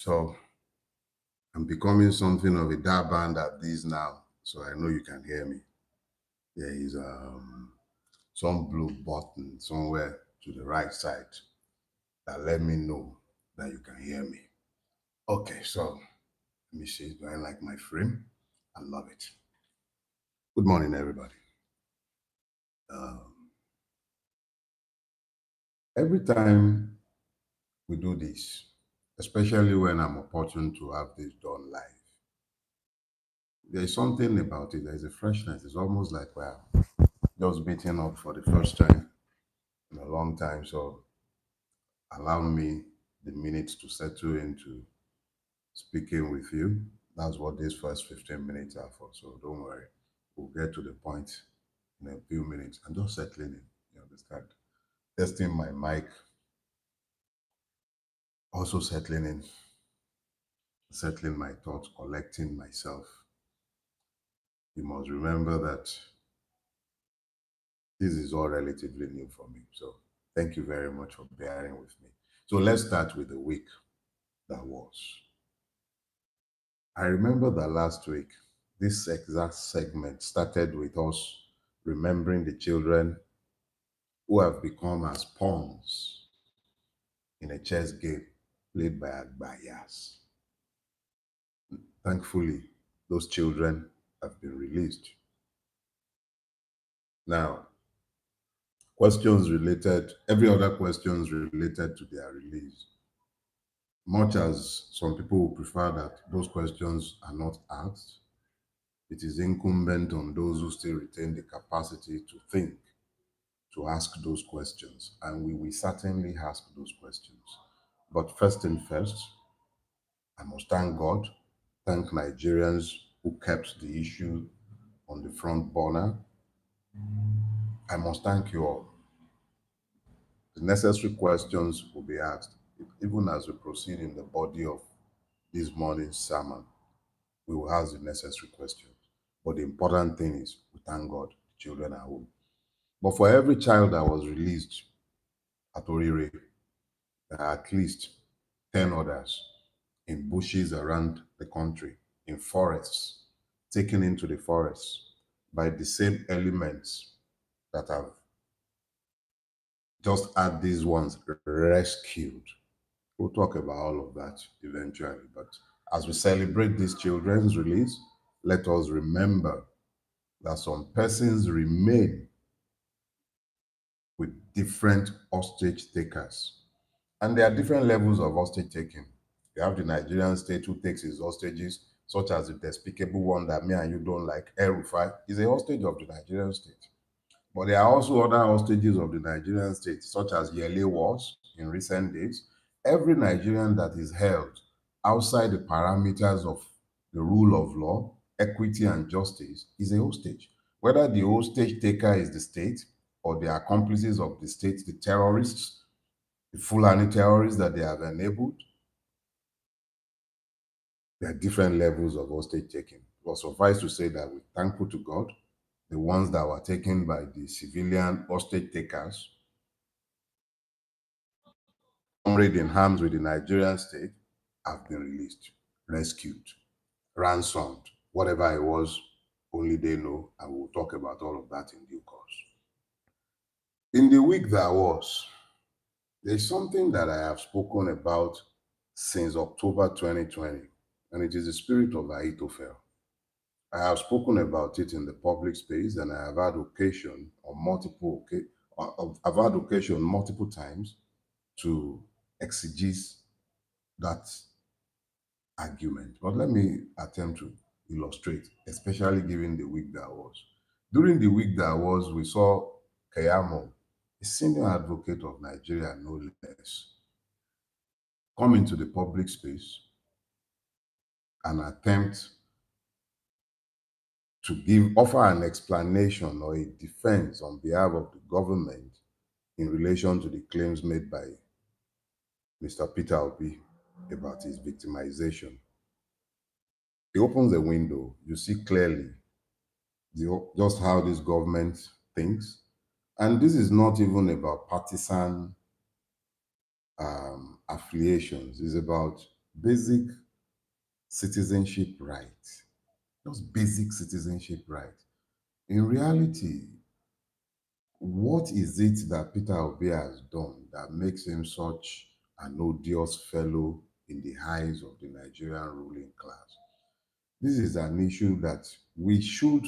So I'm becoming something of a da band at this now, so I know you can hear me. There is some blue button somewhere to the right side that let me know that you can hear me. Okay, so let me see. Do I like my frame? I love it. Good morning, everybody. Um, every time we do this, especially when I'm opportune to have this done live, there's something about it. There's a freshness. It's almost like we're just beating up for the first time in a long time. So allow me the minutes to settle into speaking with you. That's what these first 15 minutes are for. So don't worry. We'll get to the point in a few minutes. I'm just settling in. You understand? Testing my mic, also settling in, settling my thoughts, collecting myself. You must remember that this is all relatively new for me. So thank you very much for bearing with me. So let's start with the week that was. I remember that last week, this exact segment started with us remembering the children who have become as pawns in a chess game played by Agbayas. Thankfully, those children have been released. Now, every other questions related to their release. Much as some people would prefer that those questions are not asked, it is incumbent on those who still retain the capacity to think to ask those questions, and we will certainly ask those questions. But first thing first, I must thank God, thank Nigerians who kept the issue on the front burner. I must thank you all. The necessary questions will be asked, even as we proceed in the body of this morning's sermon. We will ask the necessary questions. But the important thing is, we thank God, the children are home. But for every child that was released at Orire, there are at least 10 others in bushes around the country, in forests, taken into the forests by the same elements that have just had these ones rescued. We'll talk about all of that eventually. But as we celebrate these children's release, let us remember that some persons remain with different hostage takers. And there are different levels of hostage taking. You have the Nigerian state who takes his hostages, such as the despicable one that me and you don't like, El-Rufai, is a hostage of the Nigerian state. But there are also other hostages of the Nigerian state, such as Yele was in recent days. Every Nigerian that is held outside the parameters of the rule of law, equity, and justice is a hostage. Whether the hostage taker is the state or the accomplices of the state, the terrorists, the Fulani terrorists that they have enabled, there are different levels of hostage taking. But suffice to say that we're thankful to God, the ones that were taken by the civilian hostage takers, comrade in arms with the Nigerian state, have been released, rescued, ransomed, whatever it was, only they know, and we'll talk about all of that in due course. In the week that was, there's something that I have spoken about since October 2020, and it is the spirit of Ahithophel. I have spoken about it in the public space, and I have had occasion I've had occasion multiple times to exegese that argument. But let me attempt to illustrate, especially given the week that was. During the week that was, we saw Kayamo, a senior advocate of Nigeria, no less, come into the public space and attempt to offer an explanation or a defense on behalf of the government in relation to the claims made by Mr. Peter Obi about his victimization. He opens a window, you see clearly just how this government thinks. And this is not even about partisan affiliations. It's about basic citizenship right. Just basic citizenship right. In reality, what is it that Peter Obi has done that makes him such an odious fellow in the eyes of the Nigerian ruling class? This is an issue that we should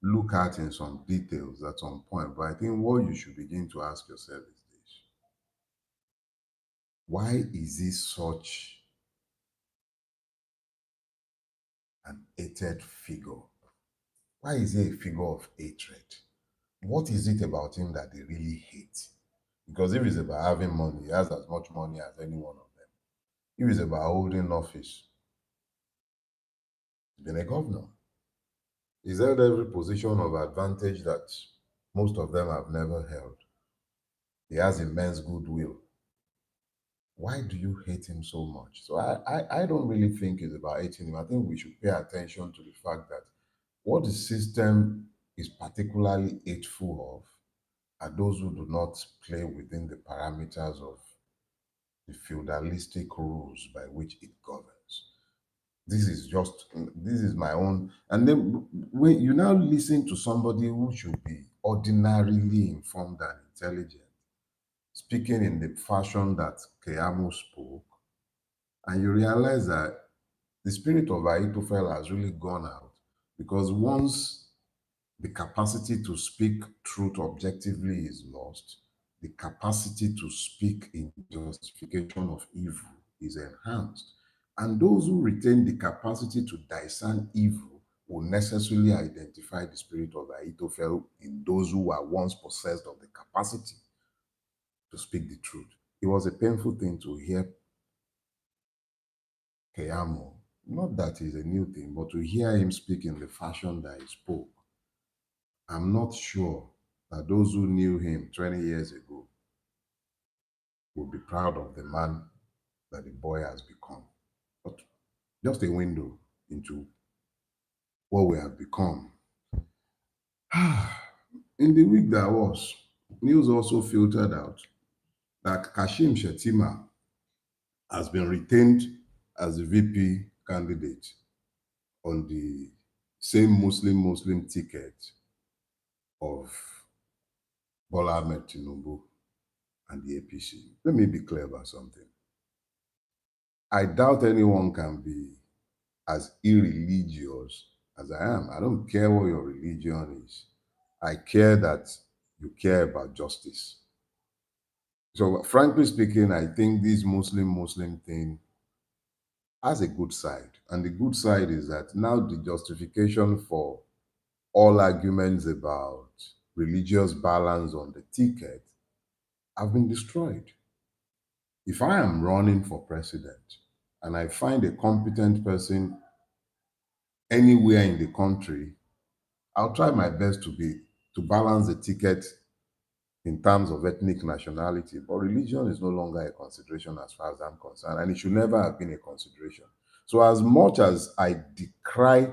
look at in some details at some point. But I think what you should begin to ask yourself is this: why is he such an hated figure? Why is he a figure of hatred? What is it about him that they really hate? Because if it's about having money, he has as much money as any one of them. If it's about holding office, he's been a governor. He's held every position of advantage that most of them have never held. He has immense goodwill. Why do you hate him so much? So I don't really think it's about hating him. I think we should pay attention to the fact that what the system is particularly hateful of are those who do not play within the parameters of the feudalistic rules by which it governs. This is my own. And then when you now listen to somebody who should be ordinarily informed and intelligent, speaking in the fashion that Keyamo spoke, and you realize that the spirit of Ahithophel has really gone out, because once the capacity to speak truth objectively is lost, the capacity to speak in justification of evil is enhanced. And those who retain the capacity to discern evil will necessarily identify the spirit of Ahithophel in those who were once possessed of the capacity to speak the truth. It was a painful thing to hear Keyamo. Not that it's a new thing, but to hear him speak in the fashion that he spoke. I'm not sure that those who knew him 20 years ago will be proud of the man that the boy has become. But just a window into what we have become. In the week that was, news also filtered out that Kashim Shettima has been retained as the VP candidate on the same Muslim ticket of Bola Ahmed Tinubu and the APC. Let me be clear about something. I doubt anyone can be as irreligious as I am. I don't care what your religion is. I care that you care about justice. So, frankly speaking, I think this Muslim thing has a good side. And the good side is that now the justification for all arguments about religious balance on the ticket have been destroyed. If I am running for president and I find a competent person anywhere in the country, I'll try my best to balance the ticket in terms of ethnic nationality. But religion is no longer a consideration as far as I'm concerned, and it should never have been a consideration. So as much as I decry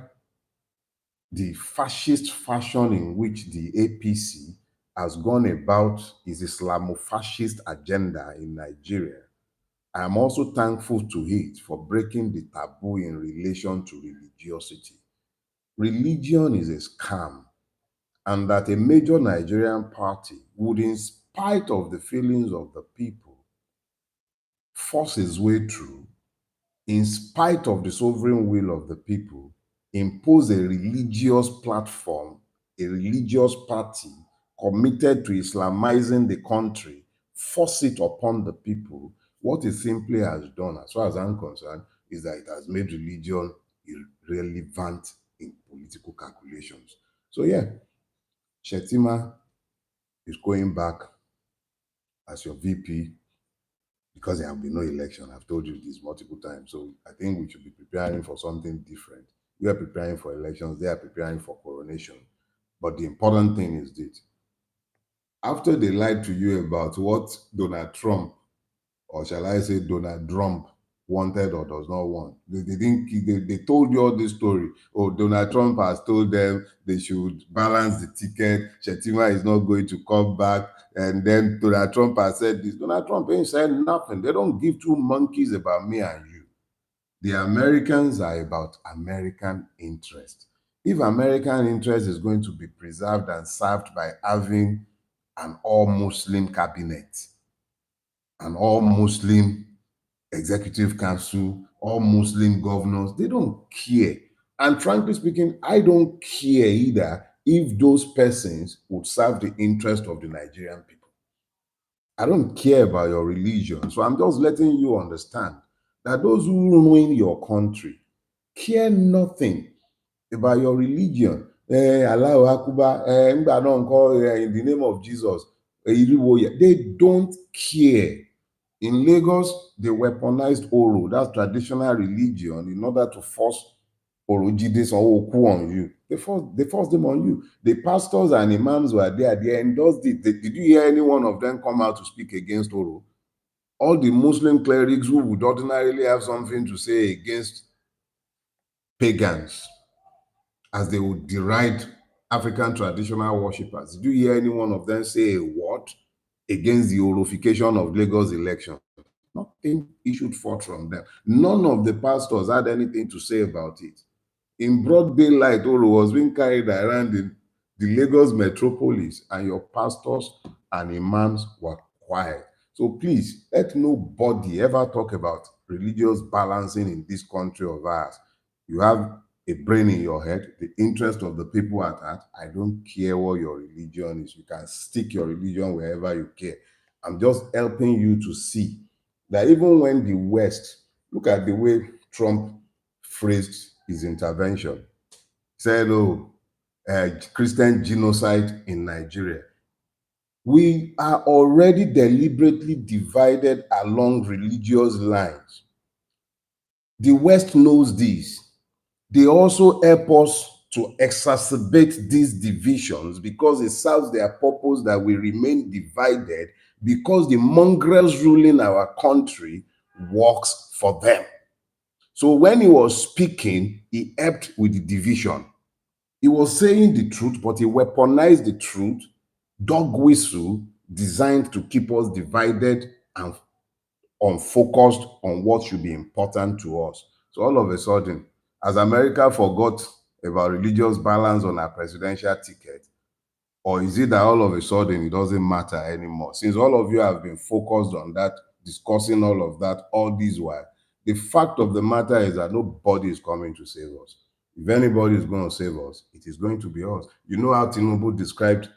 the fascist fashion in which the APC has gone about its Islamofascist agenda in Nigeria, I am also thankful to it for breaking the taboo in relation to religiosity. Religion is a scam, and that a major Nigerian party would, in spite of the feelings of the people, force its way through, in spite of the sovereign will of the people, impose a religious platform, a religious party committed to Islamizing the country, force it upon the people. What it simply has done, as far as I'm concerned, is that it has made religion irrelevant in political calculations. So yeah, Shetima is going back as your VP because there have been no election. I've told you this multiple times. So I think we should be preparing for something different. We are preparing for elections. They are preparing for coronation. But the important thing is this. After they lied to you about what Donald Trump, or shall I say Donald Trump, wanted or does not want, they told you all this story. Oh, Donald Trump has told them they should balance the ticket. Shetima is not going to come back. And then Donald Trump has said this. Donald Trump ain't said nothing. They don't give two monkeys about me and you. The Americans are about American interest. If American interest is going to be preserved and served by having an all-Muslim cabinet, an all-Muslim executive council, all Muslim governors, they don't care. And frankly speaking, I don't care either if those persons would serve the interest of the Nigerian people. I don't care about your religion. So I'm just letting you understand that those who ruin your country care nothing about your religion. Allahu Akbar, Ngba náà ńkọ́, in the name of Jesus. They don't care. In Lagos, they weaponized Oro, that's traditional religion, in order to force Orojide Sanwo-Olu on you. They forced them on you. The pastors and imams were there. They endorsed it. Did you hear any one of them come out to speak against Oro? All the Muslim clerics who would ordinarily have something to say against pagans, as they would deride African traditional worshippers, did you hear any one of them say a word against the Orofication of Lagos election? Nothing issued forth from them. None of the pastors had anything to say about it. In broad daylight, Oro was being carried around in the Lagos metropolis, and your pastors and imams were quiet. So please, let nobody ever talk about religious balancing in this country of ours. You have a brain in your head, the interest of the people at heart. I don't care what your religion is. You can stick your religion wherever you care. I'm just helping you to see that even when the West, look at the way Trump phrased his intervention, he said, Christian genocide in Nigeria. We are already deliberately divided along religious lines. The West knows this. They also help us to exacerbate these divisions because it serves their purpose that we remain divided, because the mongrels ruling our country works for them. So when he was speaking, he helped with the division. He was saying the truth, but he weaponized the truth, dog whistle, designed to keep us divided and unfocused on what should be important to us. So all of a sudden, as America forgot about religious balance on our presidential ticket, or is it that all of a sudden it doesn't matter anymore? Since all of you have been focused on that, discussing all of that all this while, the fact of the matter is that nobody is coming to save us. If anybody is going to save us, it is going to be us. You know how Tinubu described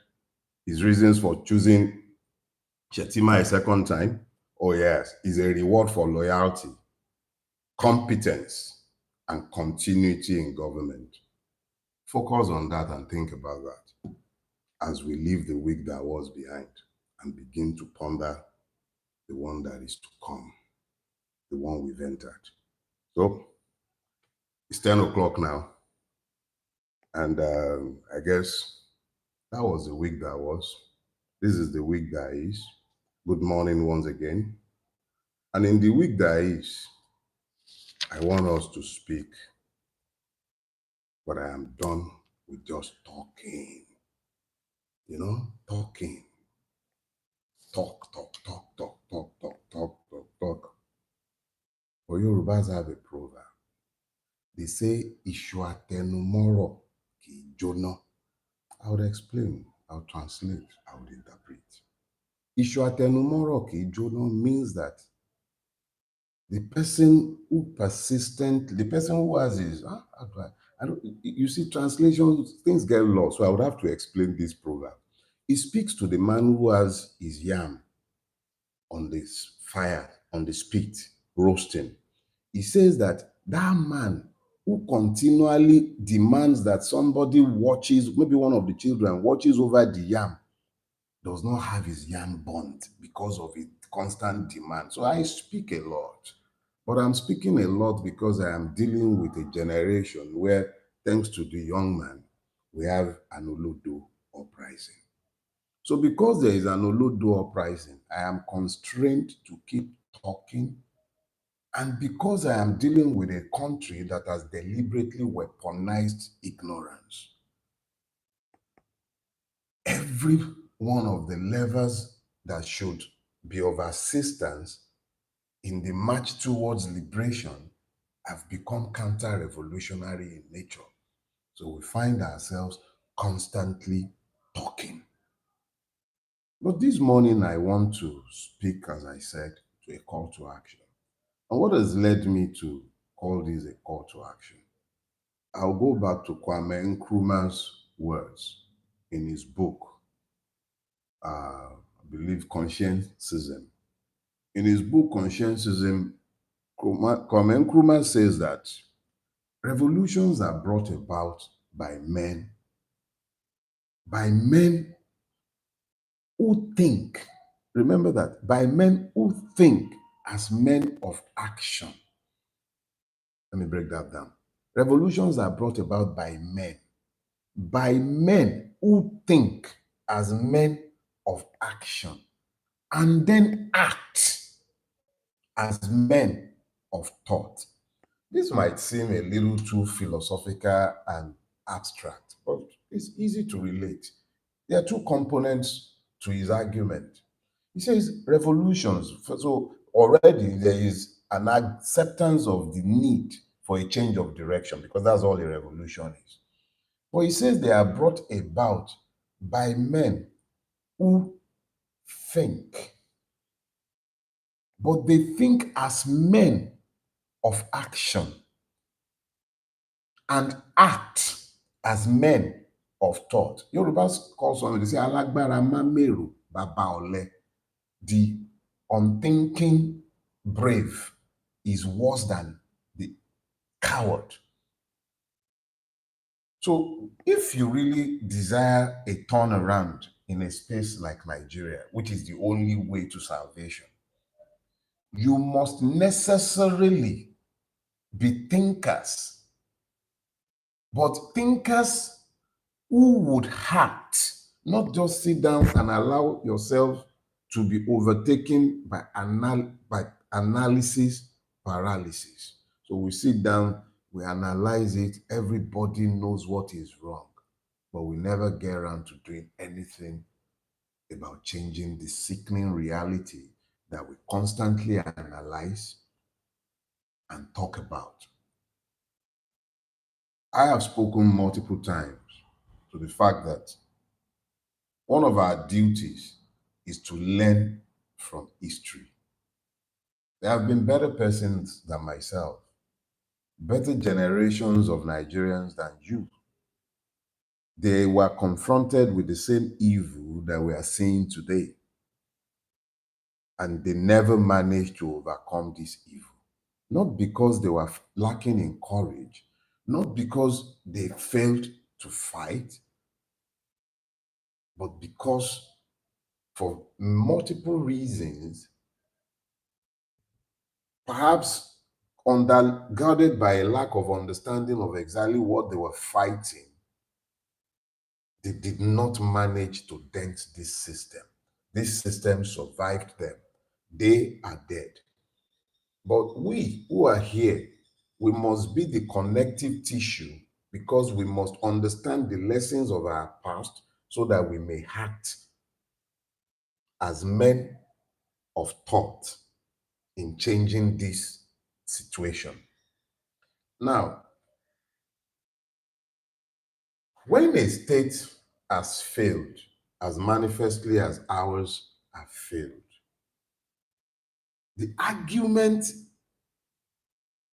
his reasons for choosing Shetima a second time? Oh yes, it's a reward for loyalty, competence, and continuity in government. Focus on that and think about that as we leave the week that was behind and begin to ponder the one that is to come, the one we've entered. So it's 10 o'clock now. And I guess that was the week that was. This is the week that is. Good morning once again. And in the week that is, I want us to speak, but I am done with just talking. You know, talking. Talk. But Yorubas have a proverb. They say, Ishu atenumoro ki jóná. I would explain, I would translate, I would interpret. Ishu atenumoro ki jóná means that the person who the person who has his, I don't, you see, translations, things get lost. So I would have to explain this proverb. It speaks to the man who has his yam on this fire, on the spit, roasting. He says that man who continually demands that somebody watches, maybe one of the children watches over the yam, does not have his yam burnt because of its constant demand. So I speak a lot. But I'm speaking a lot because I am dealing with a generation where, thanks to the young man, we have an Olodo uprising. So because there is an Olodo uprising, I am constrained to keep talking. And because I am dealing with a country that has deliberately weaponized ignorance, every one of the levers that should be of assistance in the march towards liberation have become counter-revolutionary in nature. So we find ourselves constantly talking. But this morning, I want to speak, as I said, to a call to action. And what has led me to call this a call to action? I'll go back to Kwame Nkrumah's words in his book, I believe, Conscientism. In his book, Conscientism, Kwame Nkrumah says that revolutions are brought about by men who think. Remember that, by men who think as men of action. Let me break that down. Revolutions are brought about by men who think as men of action, and then act as men of thought. This might seem a little too philosophical and abstract, but it's easy to relate. There are two components to his argument. He says revolutions, so already there is an acceptance of the need for a change of direction, because that's all a revolution is. But he says they are brought about by men who think, but they think as men of action and act as men of thought. Yorubas call something, they say, Alagbara mameru baba ole. The unthinking brave is worse than the coward. So if you really desire a turnaround in a space like Nigeria, which is the only way to salvation, you must necessarily be thinkers, but thinkers who would act, not just sit down and allow yourself to be overtaken by analysis paralysis. So we sit down, we analyze it, everybody knows what is wrong, but we never get around to doing anything about changing the sickening reality that we constantly analyze and talk about. I have spoken multiple times to the fact that one of our duties is to learn from history. There have been better persons than myself, better generations of Nigerians than you. They were confronted with the same evil that we are seeing today, and they never managed to overcome this evil. Not because they were lacking in courage, not because they failed to fight, but because for multiple reasons, perhaps undergirded by a lack of understanding of exactly what they were fighting, they did not manage to dent this system. This system survived them. They are dead. But we who are here, we must be the connective tissue, because we must understand the lessons of our past so that we may act as men of thought in changing this situation. Now, when a state has failed, as manifestly as ours have failed, the argument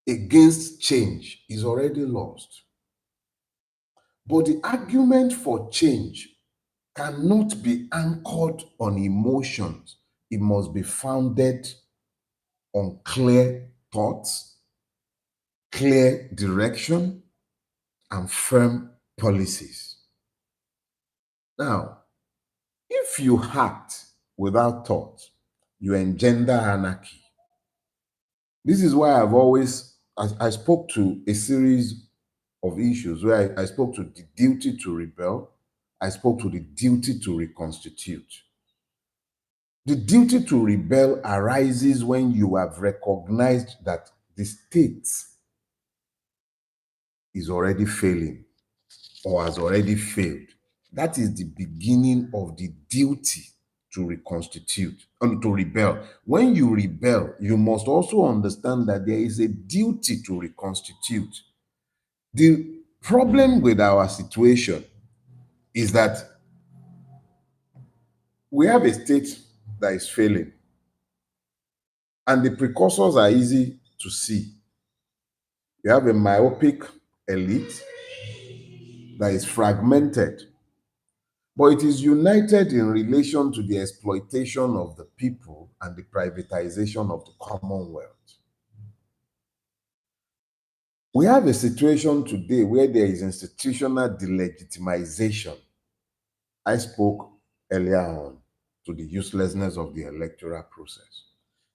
against change is already lost. But the argument for change cannot be anchored on emotions. It must be founded on clear thoughts, clear direction, and firm policies. Now, if you act without thought, you engender anarchy. This is why I spoke to a series of issues where I spoke to the duty to rebel, I spoke to the duty to reconstitute. The duty to rebel arises when you have recognized that the state is already failing or has already failed. That is the beginning of the duty to reconstitute and to rebel. When you rebel, you must also understand that there is a duty to reconstitute. The problem with our situation is that we have a state that is failing, and the precursors are easy to see. You have a myopic elite that is fragmented, but it is united in relation to the exploitation of the people and the privatization of the commonwealth. We have a situation today where there is institutional delegitimization. I spoke earlier on to the uselessness of the electoral process.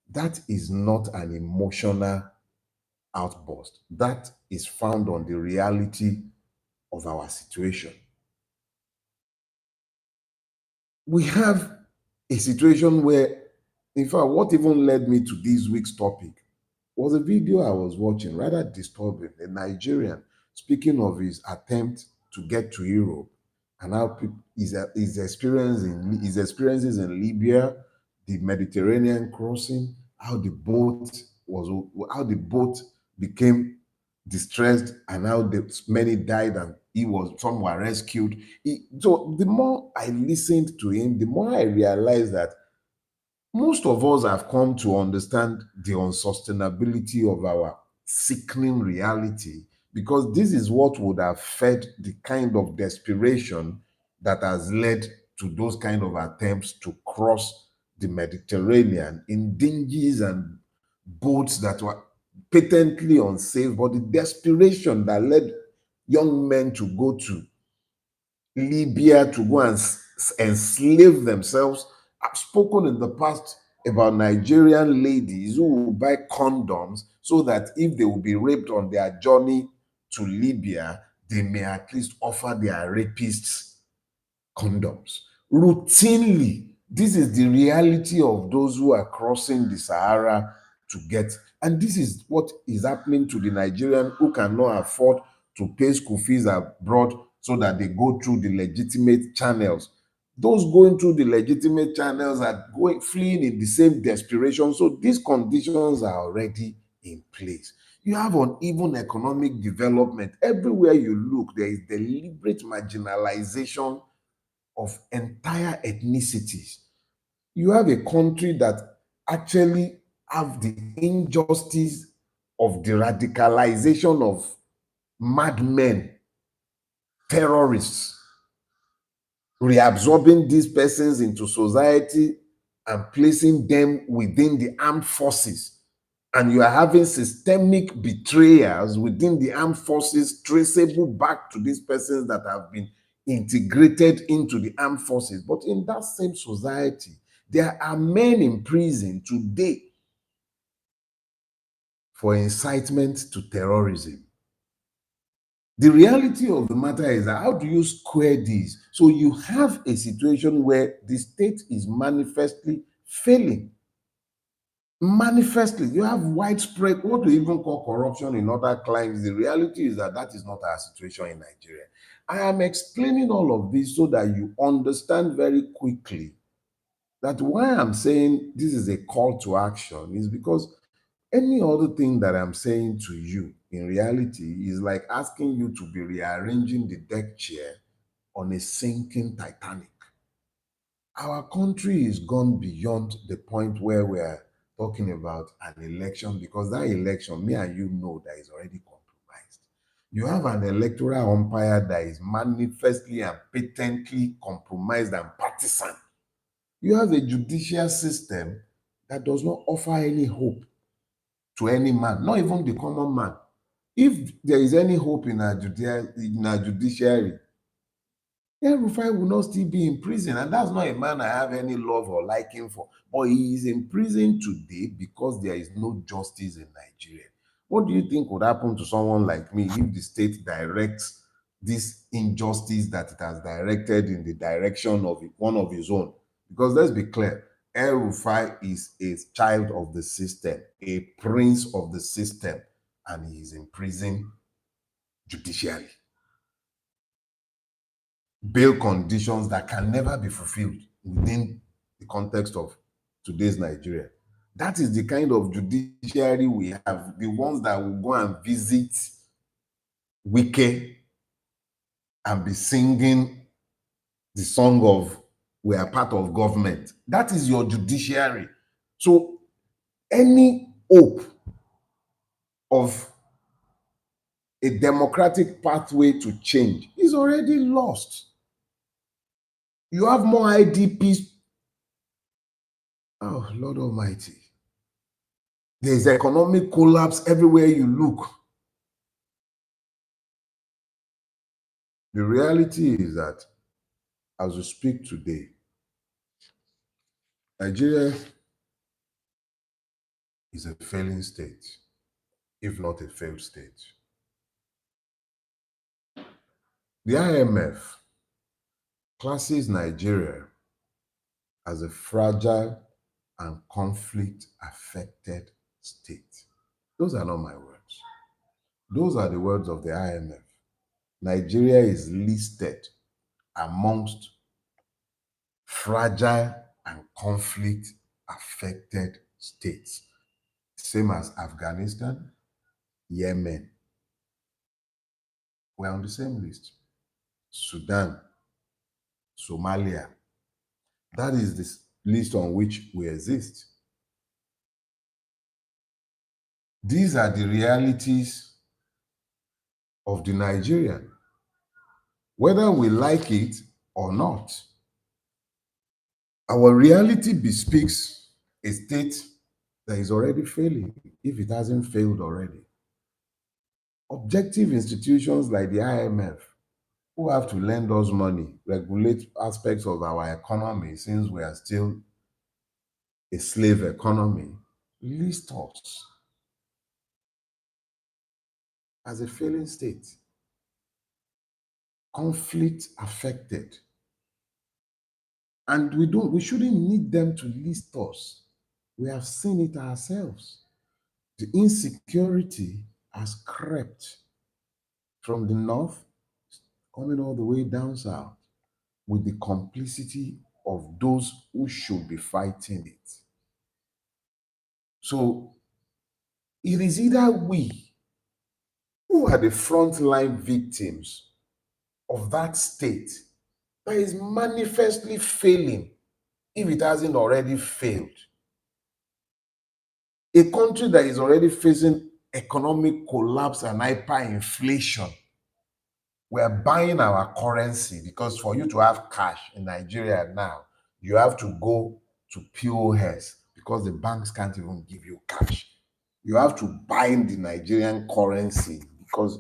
That is not an emotional outburst. That is found on the reality of our situation. We have a situation where, in fact, what even led me to this week's topic was a video I was watching, rather disturbing, a Nigerian speaking of his attempt to get to Europe and how his experiences in Libya, the Mediterranean crossing, how the boat became distressed and how many died and some were rescued. So the more I listened to him, the more I realized that most of us have come to understand the unsustainability of our sickening reality, because this is what would have fed the kind of desperation that has led to those kind of attempts to cross the Mediterranean in dinghies and boats that were patently unsafe, but the desperation that led young men to go to Libya to go and enslave themselves. I've spoken in the past about Nigerian ladies who will buy condoms so that if they will be raped on their journey to Libya, they may at least offer their rapists condoms. Routinely, this is the reality of those who are crossing the Sahara to get. And this is what is happening to the Nigerian who cannot afford to pay school fees abroad so that they go through the legitimate channels. Those going through the legitimate channels are fleeing in the same desperation. So these conditions are already in place. You have uneven economic development. Everywhere you look, there is deliberate marginalization of entire ethnicities. You have a country that actually have the injustice of the radicalization of madmen, terrorists, reabsorbing these persons into society and placing them within the armed forces. And you are having systemic betrayals within the armed forces traceable back to these persons that have been integrated into the armed forces. But in that same society, there are men in prison today for incitement to terrorism. The reality of the matter is that how do you square this? So you have a situation where the state is manifestly failing. Manifestly, you have widespread, what we even call corruption in other climes. The reality is that that is not our situation in Nigeria. I am explaining all of this so that you understand very quickly that why I'm saying this is a call to action is because any other thing that I'm saying to you in reality is like asking you to be rearranging the deck chair on a sinking Titanic. Our country is gone beyond the point where we're talking about an election, because that election, me and you know, that is already compromised. You have an electoral umpire that is manifestly and patently compromised and partisan. You have a judicial system that does not offer any hope to any man, not even the common man. If there is any hope in our judiciary, El-Rufai will not still be in prison. And that's not a man I have any love or liking for. But he is in prison today because there is no justice in Nigeria. What do you think would happen to someone like me if the state directs this injustice that it has directed in the direction of one of his own? Because let's be clear, El-Rufai is a child of the system, a prince of the system, and he is in prison judicially. Bail conditions that can never be fulfilled within the context of today's Nigeria. That is the kind of judiciary we have, the ones that will go and visit Wike and be singing the song of we are part of government. That is your judiciary. So any hope of a democratic pathway to change is already lost. You have more IDPs. Oh, Lord Almighty. There's economic collapse everywhere you look. The reality is that as we speak today, Nigeria is a failing state, if not a failed state. The IMF classes Nigeria as a fragile and conflict-affected state. Those are not my words. Those are the words of the IMF. Nigeria is listed amongst fragile and conflict-affected states, same as Afghanistan, Yemen. We're on the same list. Sudan, Somalia. That is the list on which we exist. These are the realities of the Nigerian, whether we like it or not. Our reality bespeaks a state that is already failing, if it hasn't failed already. Objective institutions like the IMF, who have to lend us money, regulate aspects of our economy since we are still a slave economy, list us as a failing state, conflict affected. And we shouldn't need them to list us. We have seen it ourselves. The insecurity has crept from the north, coming all the way down south, with the complicity of those who should be fighting it. So it is either we who are the frontline victims of that state that is manifestly failing, if it hasn't already failed. A country that is already facing economic collapse and hyperinflation, we're buying our currency because for you to have cash in Nigeria now, you have to go to POS because the banks can't even give you cash. You have to buy the Nigerian currency because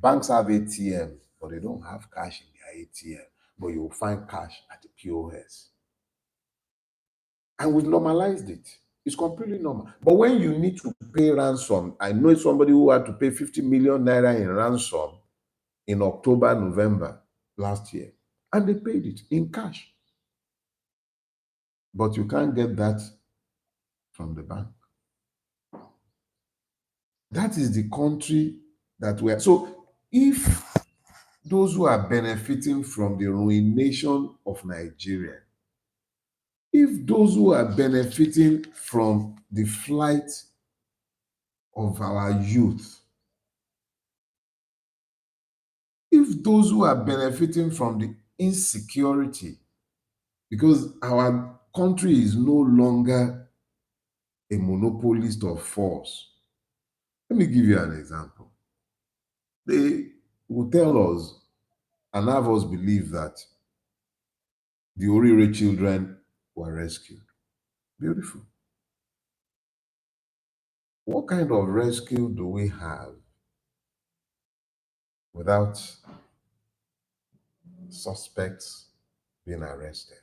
banks have ATM, but they don't have cash in their ATM. But you'll find cash at the POS. And we've normalized it. It's completely normal. But when you need to pay ransom, I know somebody who had to pay 50 million naira in ransom in October, November last year, and they paid it in cash. But you can't get that from the bank. That is the country that we're. So if those who are benefiting from the ruination of Nigeria, if those who are benefiting from the flight of our youth, if those who are benefiting from the insecurity, because our country is no longer a monopolist of force. Let me give you an example. They will tell us and have us believe that the Orire children were rescued. Beautiful. What kind of rescue do we have without suspects being arrested?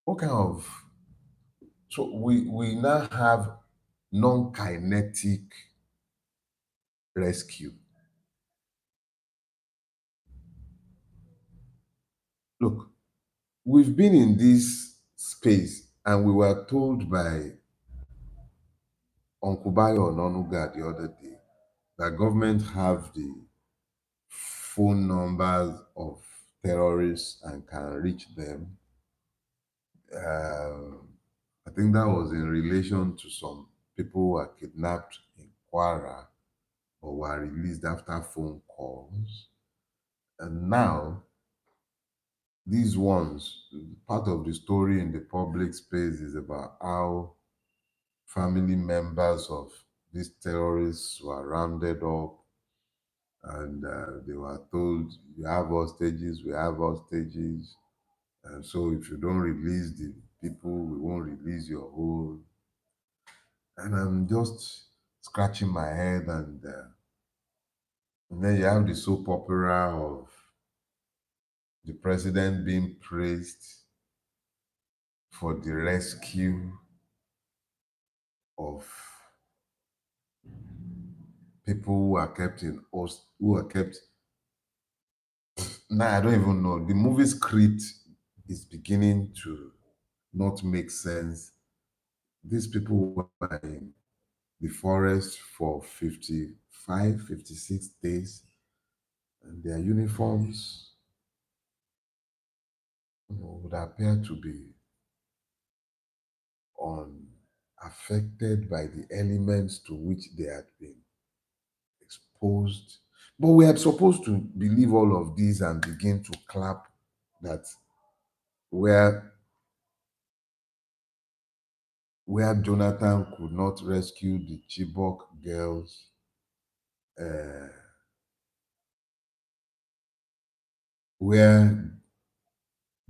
What kind of so we now have non-kinetic rescue. Look, we've been in this space and we were told by Uncle Bayo Ononuga the other day that government have the phone numbers of terrorists and can reach them. Uh, I think that was in relation to some people who were kidnapped in Kwara or were released after phone calls. And now, these ones, part of the story in the public space is about how family members of these terrorists were rounded up and they were told, you have hostages, we have hostages. And so if you don't release the people, we won't release your own. And I'm just scratching my head. And then you have the soap opera of the president being praised for the rescue of people who are kept in who are kept. Now I don't even know. The movie script is beginning to not make sense. These people were in the forest for 55, 56 days, and their uniforms would appear to be unaffected by the elements to which they had been exposed. But we are supposed to believe all of these and begin to clap that where where Jonathan could not rescue the Chibok girls, uh, where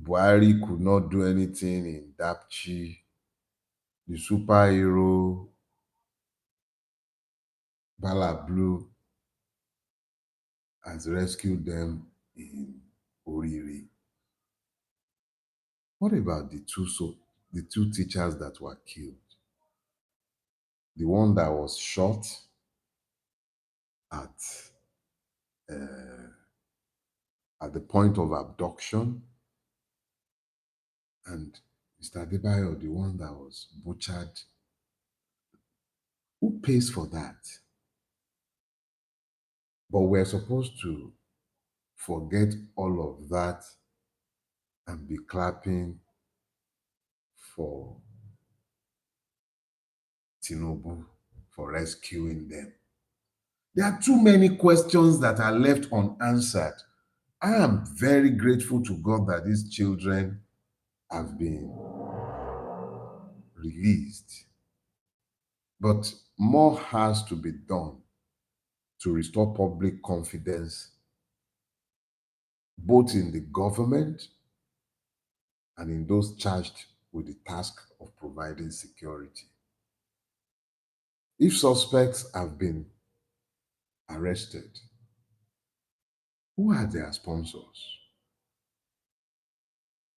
Buhari could not do anything in Dapchi, the superhero Bala Blue has rescued them in Oriri. What about the two teachers that were killed? The one that was shot at uh, at the point of abduction, and Mr. Adebayo, the one that was butchered. Who pays for that? But we're supposed to forget all of that and be clapping for Tinubu for rescuing them. There are too many questions that are left unanswered. I am very grateful to God that these children have been released. But more has to be done to restore public confidence, both in the government and in those charged with the task of providing security. If suspects have been arrested, who are their sponsors?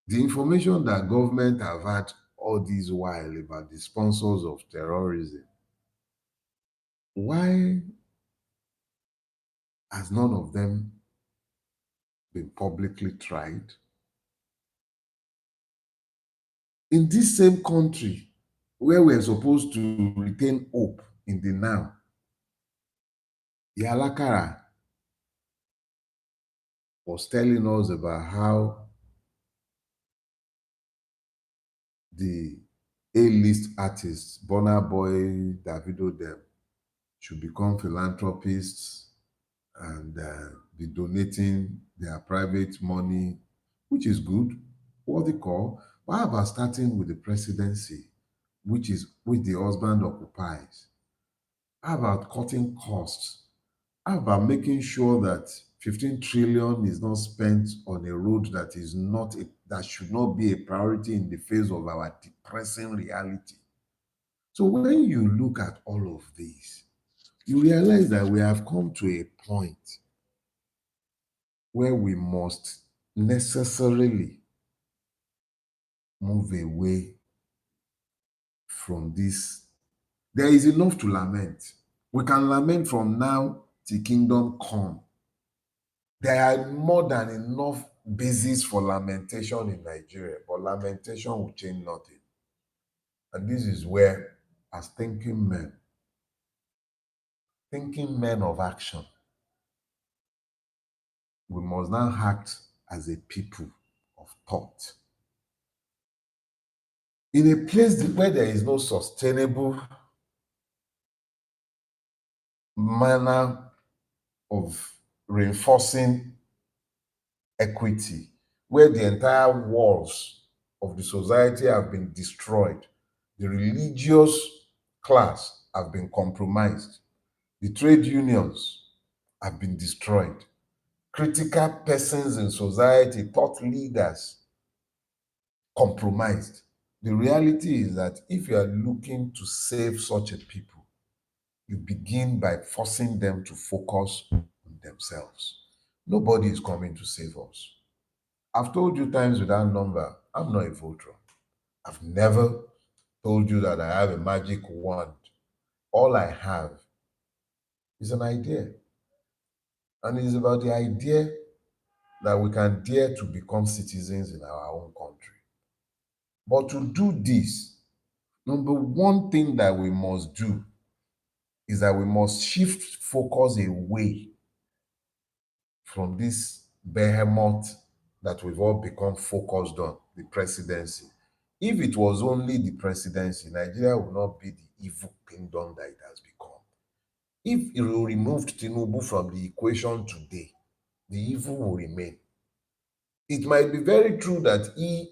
The information that government have had all this while about the sponsors of terrorism, why has none of them been publicly tried? In this same country where we're supposed to retain hope in the now, Yalakara was telling us about how the A-list artists, Burna Boy, Davido, them, should become philanthropists and be donating their private money, which is good, what they call. But how about starting with the presidency, which the husband occupies? How about cutting costs? How about making sure that 15 trillion is not spent on a road that is not that should not be a priority in the face of our depressing reality? So when you look at all of these, you realize that we have come to a point where we must necessarily move away from this. There is enough to lament. We can lament from now till kingdom come. There are more than enough basis for lamentation in Nigeria, but lamentation will change nothing. And this is where, as thinking men of action, we must now act as a people of thought. In a place where there is no sustainable manner of reinforcing equity, where the entire walls of the society have been destroyed, the religious class have been compromised, the trade unions have been destroyed, critical persons in society, thought leaders, compromised. The reality is that if you are looking to save such a people, you begin by forcing them to focus on themselves. Nobody is coming to save us. I've told you times without number, I'm not a Voltron. I've never told you that I have a magic wand. All I have is an idea. And it is about the idea that we can dare to become citizens in our own country. But to do this, number one thing that we must do is that we must shift focus away from this behemoth that we've all become focused on, the presidency. If it was only the presidency, Nigeria would not be the evil kingdom that it has become. If you removed Tinubu from the equation today, the evil will remain. It might be very true that he,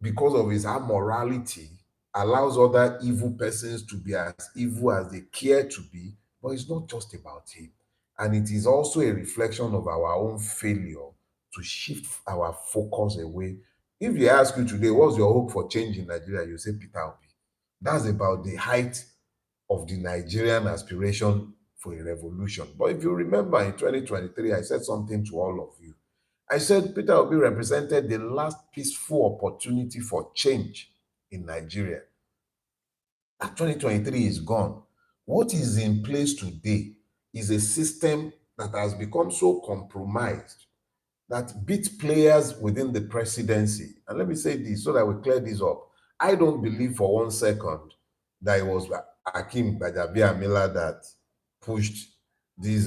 because of his amorality, allows other evil persons to be as evil as they care to be, but it's not just about him. And it is also a reflection of our own failure to shift our focus away. If you ask you today, what's your hope for change in Nigeria? You say Peter Obi. That's about the height of the Nigerian aspiration for a revolution. But if you remember in 2023, I said something to all of you. I said Peter Obi represented the last peaceful opportunity for change in Nigeria. That 2023 is gone. What is in place today is a system that has become so compromised that beat players within the presidency. And let me say this so that we clear this up. I don't believe for 1 second that it was Akim Gbajabiamila that pushed this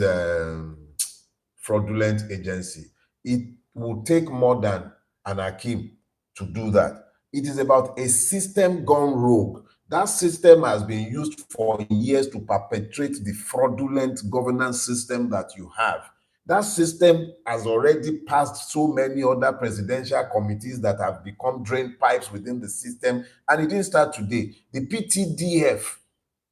fraudulent agency. It will take more than an Akim to do that. It is about a system gone rogue. That system has been used for years to perpetrate the fraudulent governance system that you have. That system has already passed so many other presidential committees that have become drain pipes within the system, and it didn't start today. The PTDF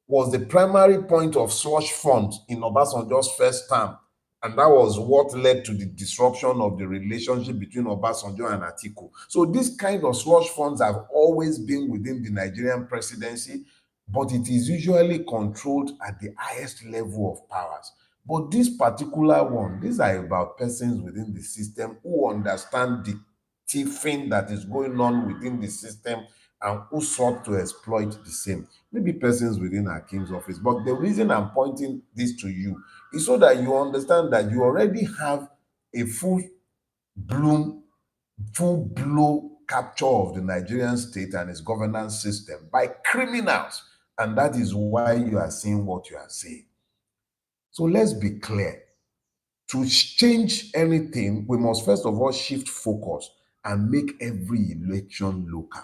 was the primary point of slush funds in Obasanjo's first term. And that was what led to the disruption of the relationship between Obasanjo and Atiku. So this kind of slush funds have always been within the Nigerian presidency, but it is usually controlled at the highest level of powers. But this particular one, these are about persons within the system who understand the thieving that is going on within the system and who sought to exploit the same. Maybe persons within our king's office. But the reason I'm pointing this to you is so that you understand that you already have a bloom, full blow capture of the Nigerian state and its governance system by criminals. And that is why you are seeing what you are seeing. So let's be clear. To change anything, we must first of all shift focus and make every election local.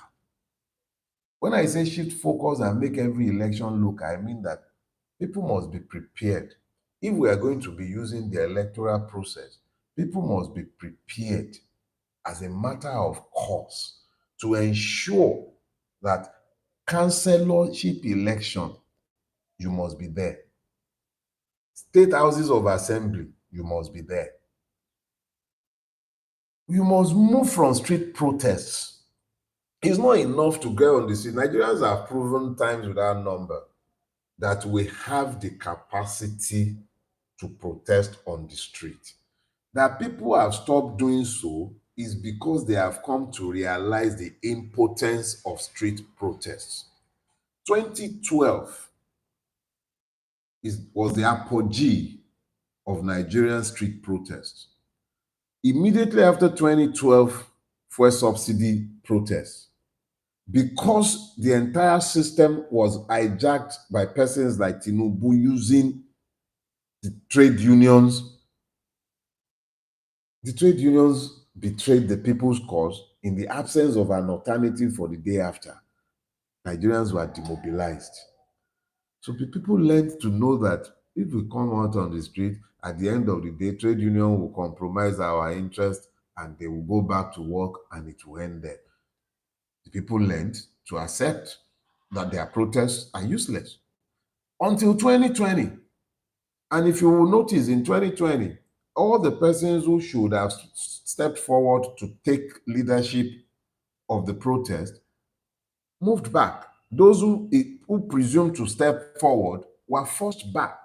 When I say shift focus and make every election local, I mean that people must be prepared. If we are going to be using the electoral process, people must be prepared as a matter of course to ensure that councillorship election, you must be there. State houses of assembly, you must be there. You must move from street protests. It's not enough to get on the street. Nigerians have proven times without number that we have the capacity to protest on the street. That people have stopped doing so is because they have come to realize the impotence of street protests. 2012 was the apogee of Nigerian street protests. Immediately after 2012, fuel subsidy protests, because the entire system was hijacked by persons like Tinubu using the trade unions betrayed the people's cause in the absence of an alternative for the day after. Nigerians were demobilized. So people learned to know that if we come out on the street, at the end of the day, trade union will compromise our interest and they will go back to work and it will end there. The people learned to accept that their protests are useless until 2020. And if you will notice in 2020, all the persons who should have stepped forward to take leadership of the protest moved back. Those who presumed to step forward were forced back.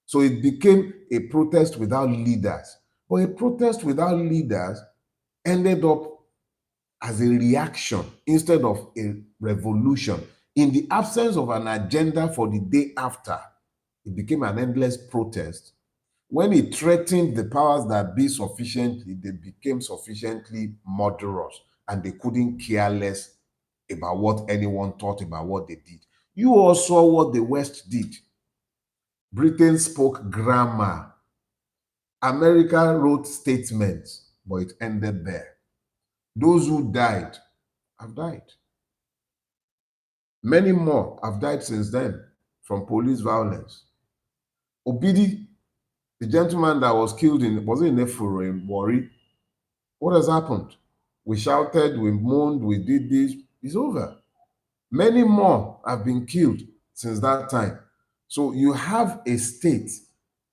So it became a protest without leaders. But a protest without leaders ended up as a reaction instead of a revolution. In the absence of an agenda for the day after, it became an endless protest. When it threatened the powers that be sufficiently, they became sufficiently murderous and they couldn't care less about what anyone thought about what they did. You all saw what the West did. Britain spoke grammar. America wrote statements, but it ended there. Those who died have died. Many more have died since then from police violence. Obidi, the gentleman that was killed was it in Efuru, in Warri? What has happened? We shouted, we moaned, we did this. It's over. Many more have been killed since that time. So you have a state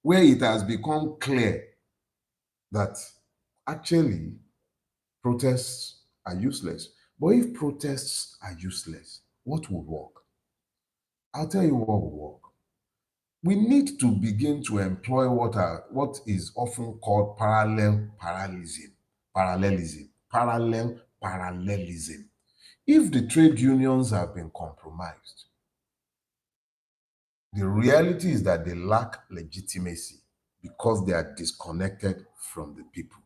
where it has become clear that actually protests are useless. But if protests are useless, what will work? I'll tell you what will work. We need to begin to employ what is often called parallelism. Parallel parallelism. If the trade unions have been compromised, the reality is that they lack legitimacy because they are disconnected from the people.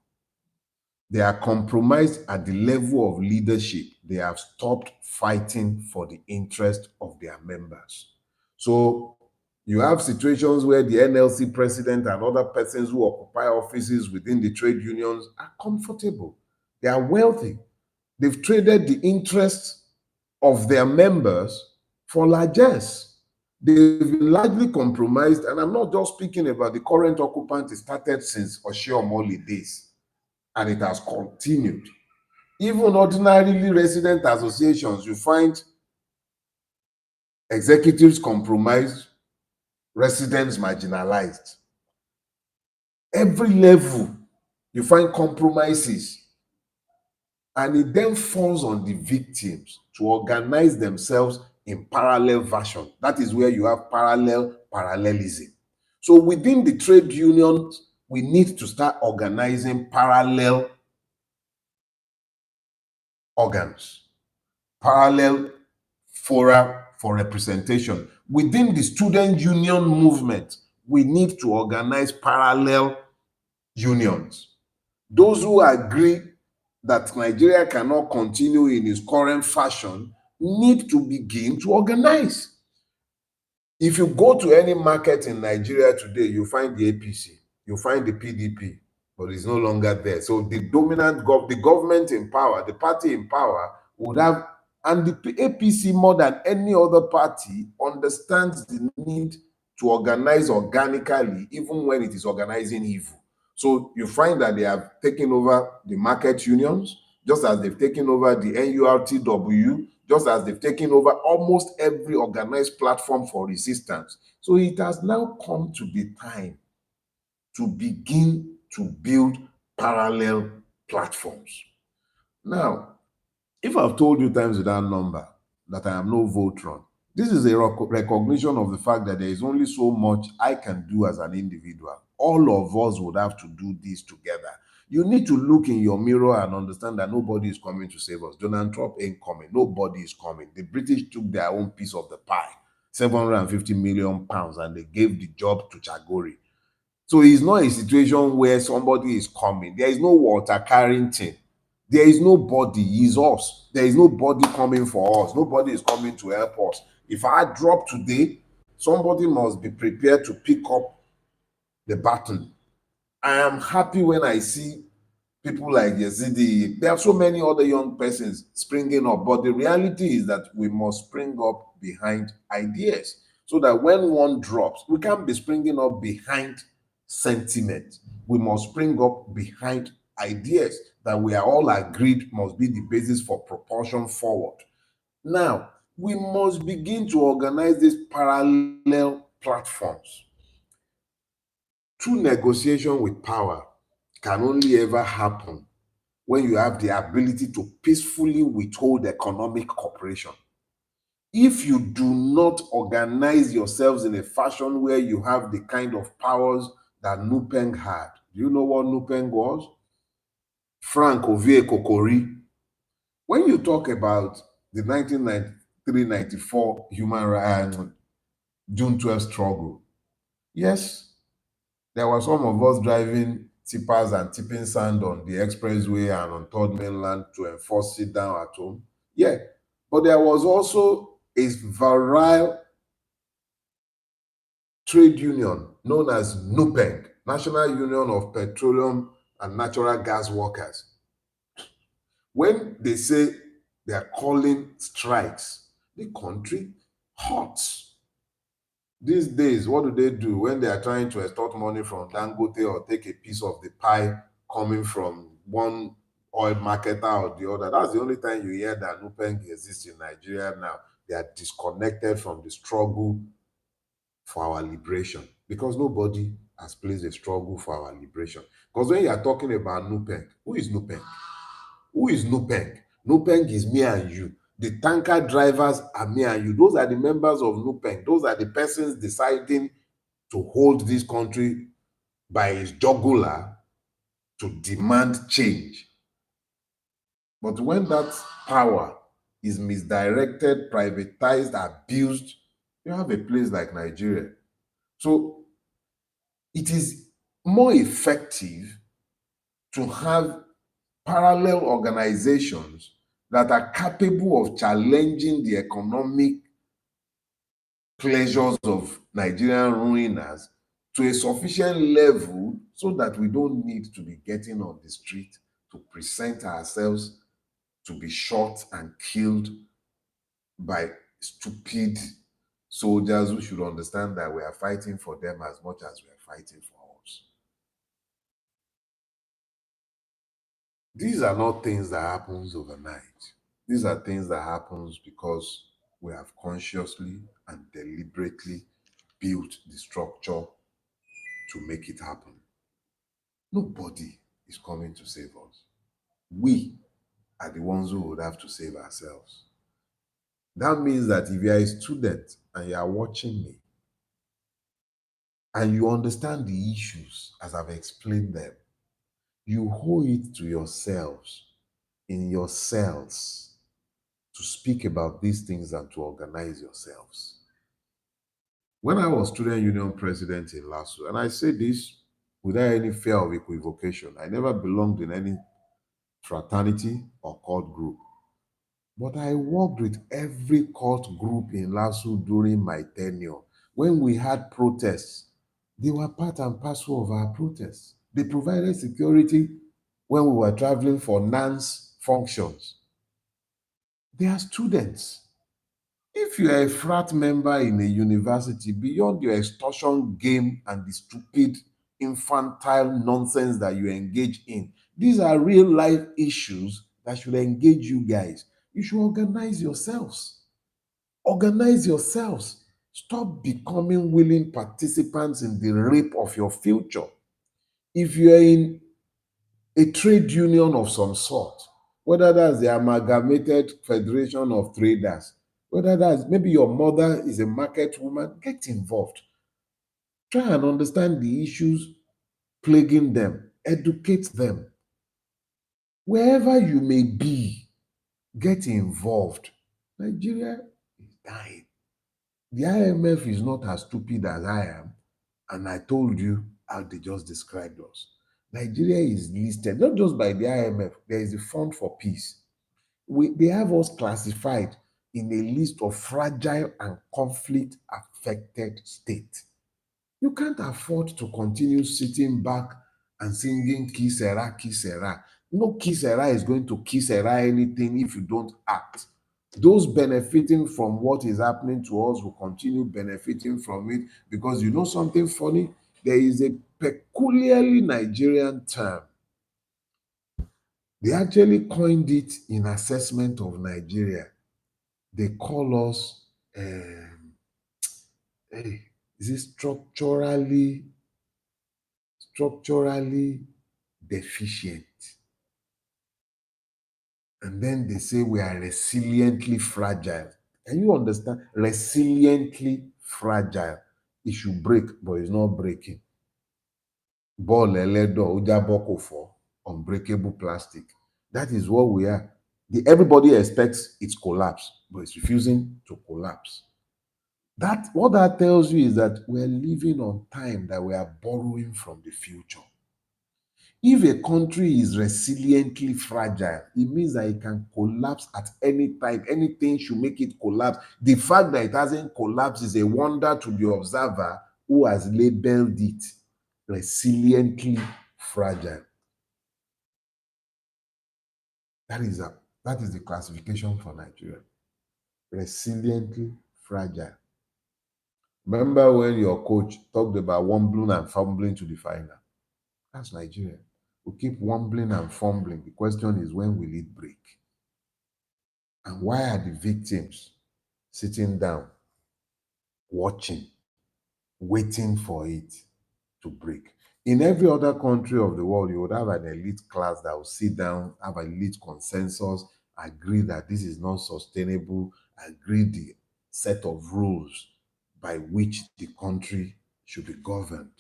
They are compromised at the level of leadership. They have stopped fighting for the interest of their members. So you have situations where the NLC president and other persons who occupy offices within the trade unions are comfortable. They are wealthy. They've traded the interests of their members for largesse. They've been largely compromised, and I'm not just speaking about the current occupant. It started since Oshiomhole days, and it has continued. Even ordinarily resident associations, you find executives compromised, residents marginalized. Every level, you find compromises. And it then falls on the victims to organize themselves in parallel version. That is where you have parallelism. So within the trade unions, we need to start organizing parallel organs, parallel fora for representation. Within the student union movement, we need to organize parallel unions. Those who agree that Nigeria cannot continue in its current fashion need to begin to organize. If you go to any market in Nigeria today, you find the APC, you find the PDP, but it's no longer there. So the dominant the government in power, the party in power would have, and the APC more than any other party understands the need to organize organically, even when it is organizing evil. So you find that they have taken over the market unions, just as they've taken over the NURTW, just as they've taken over almost every organized platform for resistance. So it has now come to the time to begin to build parallel platforms. Now, if I've told you times without number that I am no Voltron, this is a recognition of the fact that there is only so much I can do as an individual. All of us would have to do this together. You need to look in your mirror and understand that nobody is coming to save us. Donald Trump ain't coming. Nobody is coming. The British took their own piece of the pie, 750 million pounds, and they gave the job to Chagori. So it's not a situation where somebody is coming. There is no Walter Carrington. There is nobody. It's us. There is nobody coming for us. Nobody is coming to help us. If I drop today, somebody must be prepared to pick up the baton. I am happy when I see People like Yazidi. There are so many other young persons springing up, but the reality is that we must spring up behind ideas so that when one drops, we can't be springing up behind sentiment. We must spring up behind ideas that we are all agreed must be the basis for propulsion forward. Now, we must begin to organize these parallel platforms. True negotiation with power can only ever happen when you have the ability to peacefully withhold economic cooperation. If you do not organize yourselves in a fashion where you have the kind of powers that Nupeng had, do you know what Nupeng was? Frank Ovie Kokori. When you talk about the 1993-94 human rights June 12 struggle, yes, there were some of us driving tippers and tipping sand on the expressway and on Third Mainland to enforce sit down at home. Yeah, but there was also a virile trade union known as NUPENG, National Union of Petroleum and Natural Gas Workers. When they say they are calling strikes, the country hurts. These days, what do they do when they are trying to extort money from Dangote or take a piece of the pie coming from one oil marketer or the other? That's the only time you hear that Nupeng exists in Nigeria now. They are disconnected from the struggle for our liberation because nobody has placed a struggle for our liberation. Because when you are talking about Nupeng, who is Nupeng? Who is Nupeng? Nupeng is me and you. The tanker drivers are me and you. Those are the members of Nupeng. Those are the persons deciding to hold this country by its jugular to demand change. But when that power is misdirected, privatized, abused, you have a place like Nigeria. So it is more effective to have parallel organizations that are capable of challenging the economic pleasures of Nigerian ruiners to a sufficient level so that we don't need to be getting on the street to present ourselves to be shot and killed by stupid soldiers who should understand that we are fighting for them as much as we are fighting for us. These are not things that happens overnight. These are things that happens because we have consciously and deliberately built the structure to make it happen. Nobody is coming to save us. We are the ones who would have to save ourselves. That means that if you are a student and you are watching me and you understand the issues as I've explained them, you owe it to yourselves in your cells to speak about these things and to organize yourselves. When I was student union president in LASU, and I say this without any fear of equivocation, I never belonged in any fraternity or cult group. But I worked with every cult group in LASU during my tenure. When we had protests, they were part and parcel of our protests. They provided security when we were traveling for NANS functions. They are students. If you are a frat member in a university, beyond your extortion game and the stupid infantile nonsense that you engage in, these are real life issues that should engage you guys. You should organize yourselves. Organize yourselves. Stop becoming willing participants in the rape of your future. If you are in a trade union of some sort, whether that's the Amalgamated Federation of Traders, whether that's maybe your mother is a market woman, get involved. Try and understand the issues plaguing them, educate them. Wherever you may be, get involved. Nigeria is dying. The IMF is not as stupid as I am, and I told you how they just described us. Nigeria is listed not just by the IMF, there is a fund for peace. They have us classified in a list of fragile and conflict affected states. You can't afford to continue sitting back and singing Ki sera. No Ki sera is going to Ki sera anything if you don't act. Those benefiting from what is happening to us will continue benefiting from it, because you know something funny? There is a peculiarly Nigerian term. They actually coined it in assessment of Nigeria. They call us, hey, is it structurally deficient? And then they say we are resiliently fragile. Can you understand? Resiliently fragile. It should break, but it's not breaking. Ball eledo, ujaboko for unbreakable plastic. That is what we are. Everybody expects its collapse, but it's refusing to collapse. That what that tells you is that we're living on time that we are borrowing from the future. If a country is resiliently fragile, it means that it can collapse at any time. Anything should make it collapse. The fact that it hasn't collapsed is a wonder to the observer who has labeled it resiliently fragile. That is the classification for Nigeria. Resiliently fragile. Remember when your coach talked about wobbling and fumbling to the final? That's Nigeria. We keep wobbling and fumbling. The question is, when will it break? And why are the victims sitting down, watching, waiting for it to break? In every other country of the world, you would have an elite class that will sit down, have an elite consensus, agree that this is not sustainable, agree the set of rules by which the country should be governed,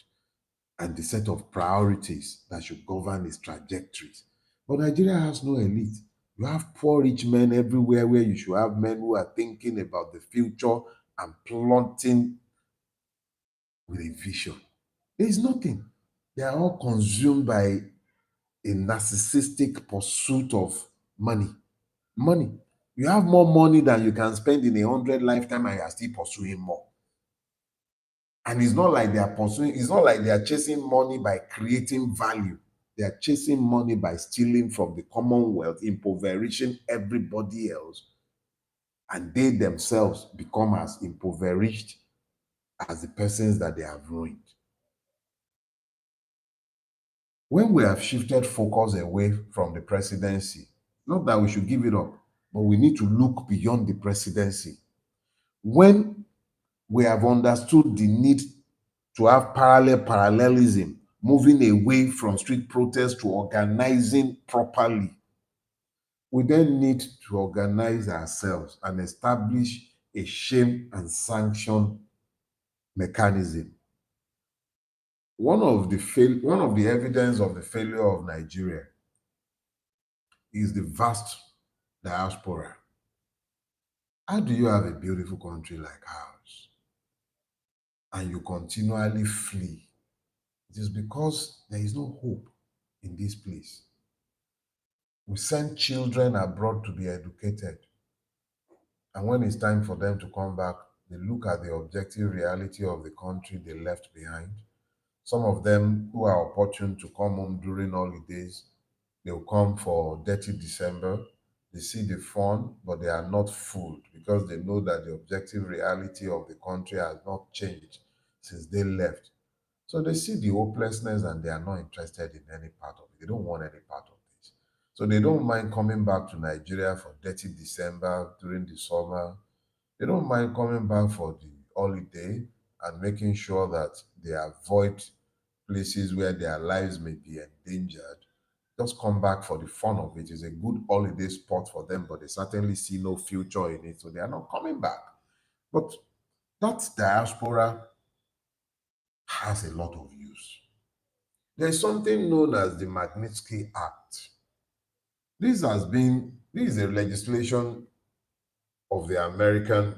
and the set of priorities that should govern its trajectories. But Nigeria has no elite. You have poor rich men everywhere, where you should have men who are thinking about the future and plotting with a vision. There is nothing. They are all consumed by a narcissistic pursuit of money. Money. You have more money than you can spend in 100 lifetime, and you are still pursuing more. And it's not like it's not like they are chasing money by creating value. They are chasing money by stealing from the commonwealth, impoverishing everybody else, and they themselves become as impoverished as the persons that they have ruined. When we have shifted focus away from the presidency, not that we should give it up, but we need to look beyond the presidency. When we have understood the need to have parallelism, moving away from street protest to organizing properly, we then need to organize ourselves and establish a shame and sanction mechanism. One of the evidence of the failure of Nigeria is the vast diaspora. How do you have a beautiful country like ours and you continually flee? It is because there is no hope in this place. We send children abroad to be educated, and when it's time for them to come back, they look at the objective reality of the country they left behind. Some of them who are opportune to come home during holidays, they'll come for dirty December. They see the fun, but they are not fooled, because they know that the objective reality of the country has not changed since they left. So they see the hopelessness and they are not interested in any part of it. They don't want any part of this. So they don't mind coming back to Nigeria for dirty December during the summer. They don't mind coming back for the holiday and making sure that they avoid places where their lives may be endangered. Just come back for the fun of it. It's a good holiday spot for them, but they certainly see no future in it, so they are not coming back. But that diaspora has a lot of use. There's something known as the Magnitsky Act. This is a legislation of the American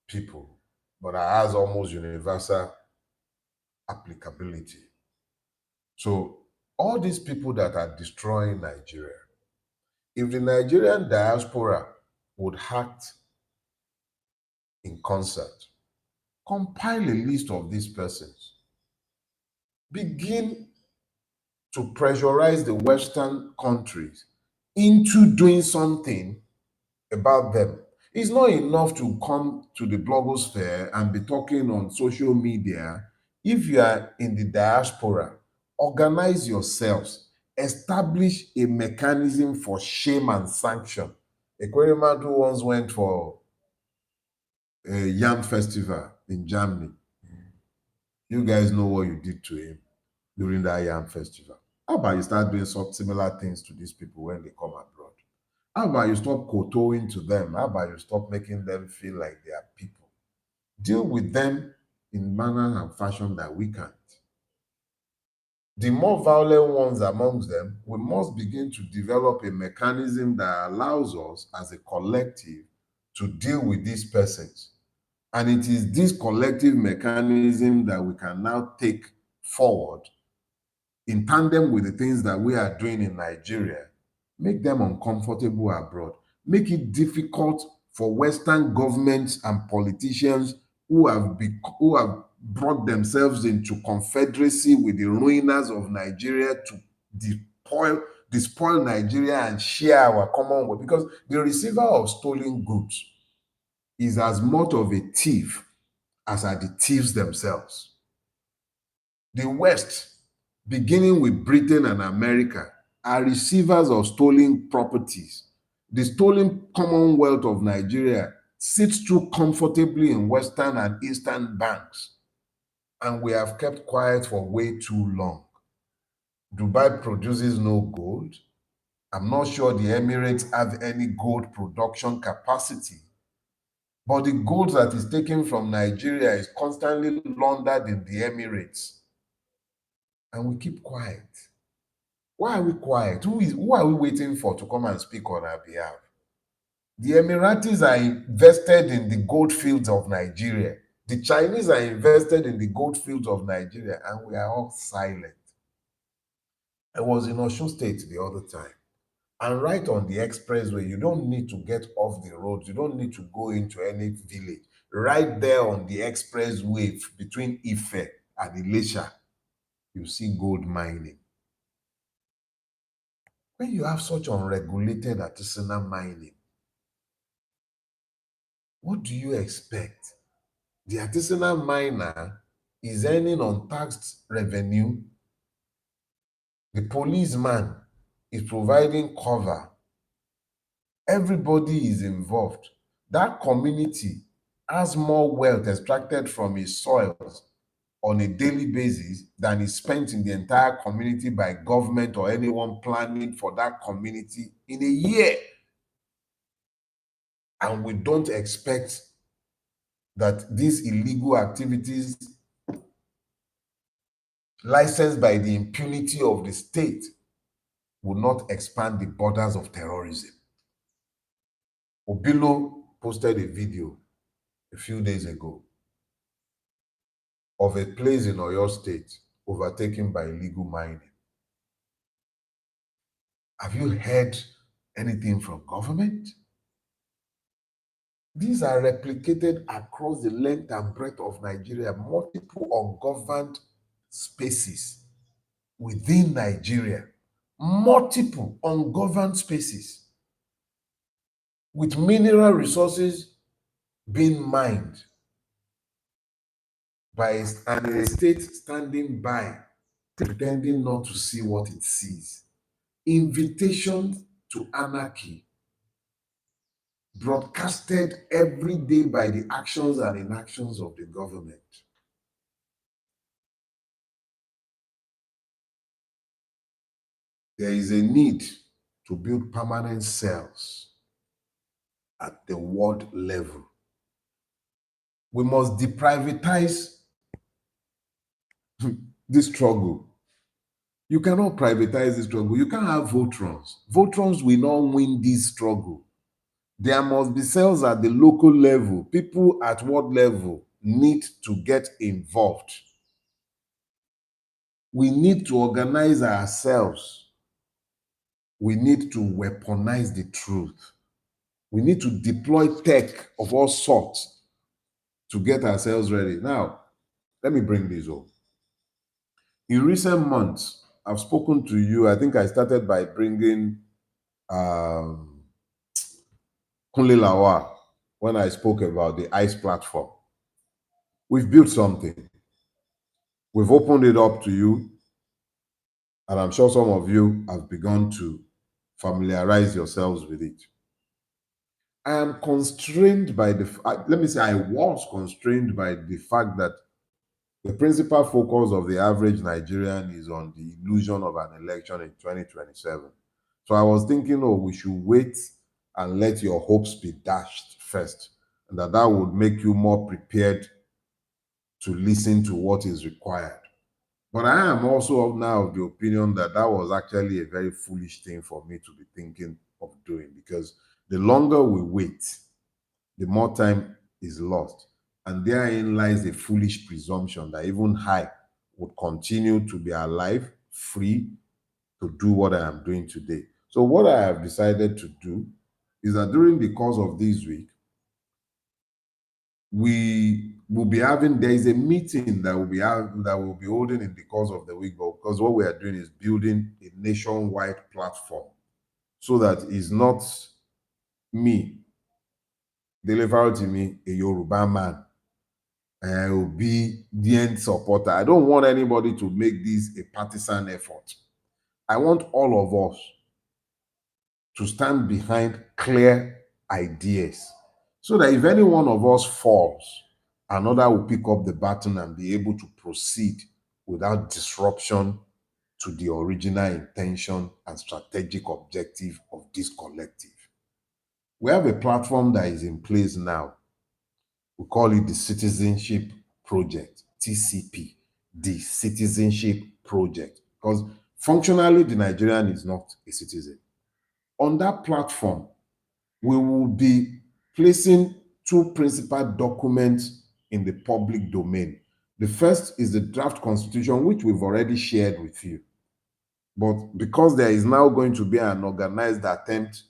people, but it has almost universal applicability. So all these people that are destroying Nigeria, if the Nigerian diaspora would act in concert, compile a list of these persons, begin to pressurize the Western countries into doing something about them. It's not enough to come to the blogosphere and be talking on social media. If you are in the diaspora, organize yourselves, establish a mechanism for shame and sanction. Ekweremadu once went for a yam festival in Germany. You guys know what you did to him during that yam festival. How about you start doing some similar things to these people when they come abroad? How about you stop kowtowing to them? How about you stop making them feel like they are people? Deal with them in manner and fashion that we can't. The more violent ones amongst them, we must begin to develop a mechanism that allows us as a collective to deal with these persons. And it is this collective mechanism that we can now take forward in tandem with the things that we are doing in Nigeria. Make them uncomfortable abroad. Make it difficult for Western governments and politicians who have brought themselves into confederacy with the ruiners of Nigeria to despoil Nigeria and share our common wealth. Because the receiver of stolen goods is as much of a thief as are the thieves themselves. The West, beginning with Britain and America, are receivers of stolen properties. The stolen Commonwealth of Nigeria sits too comfortably in Western and Eastern banks, and we have kept quiet for way too long. Dubai produces no gold. I'm not sure the Emirates have any gold production capacity, but the gold that is taken from Nigeria is constantly laundered in the Emirates, and we keep quiet. Why are we quiet? Who are we waiting for to come and speak on our behalf? The Emiratis are invested in the gold fields of Nigeria. The Chinese are invested in the gold fields of Nigeria, and we are all silent. I was in Osun State the other time, and right on the expressway, you don't need to get off the road. You don't need to go into any village. Right there on the expressway between Ife and Ilesha, you see gold mining. When you have such unregulated artisanal mining, what do you expect? The artisanal miner is earning untaxed revenue. The policeman is providing cover. Everybody is involved. That community has more wealth extracted from its soils on a daily basis than is spent in the entire community by government or anyone planning for that community in a year. And we don't expect that these illegal activities licensed by the impunity of the state will not expand the borders of terrorism. Obilo posted a video a few days ago of a place in Oyo State overtaken by illegal mining. Have you heard anything from government? These are replicated across the length and breadth of Nigeria, multiple ungoverned spaces within Nigeria, multiple ungoverned spaces with mineral resources being mined by a state standing by, pretending not to see what it sees. Invitation to anarchy broadcasted every day by the actions and inactions of the government. There is a need to build permanent cells at the ward level. We must deprivatize this struggle. You cannot privatize this struggle. You can't have Votrons. Votrons will not win this struggle. There must be cells at the local level. People at ward level need to get involved. We need to organize ourselves. We need to weaponize the truth. We need to deploy tech of all sorts to get ourselves ready. Now, let me bring this up. In recent months, I've spoken to you. I think I started by bringing um, Kunle Lawal when I spoke about the ICE platform. We've built something. We've opened it up to you, and I'm sure some of you have begun to familiarize yourselves with it. I am constrained by let me say, I was constrained by the fact that the principal focus of the average Nigerian is on the illusion of an election in 2027. So I was thinking, oh, we should wait and let your hopes be dashed first, and that would make you more prepared to listen to what is required. But I am also now of the opinion that that was actually a very foolish thing for me to be thinking of doing, because the longer we wait, the more time is lost. And therein lies a foolish presumption that even I would continue to be alive, free to do what I am doing today. So, what I have decided to do is that during the course of this week, we will be having, there is a meeting that will be holding in the course of the week, because what we are doing is building a nationwide platform, so that it's not me, deliver to me, a Yoruba man, will be the end supporter. I don't want anybody to make this a partisan effort. I want all of us to stand behind clear ideas, so that if any one of us falls, another will pick up the baton and be able to proceed without disruption to the original intention and strategic objective of this collective. We have a platform that is in place now. We call it the Citizenship Project, TCP, the Citizenship Project, because functionally the Nigerian is not a citizen. On that platform, we will be placing two principal documents in the public domain. The first is the draft constitution, which we've already shared with you. But because there is now going to be an organized attempt,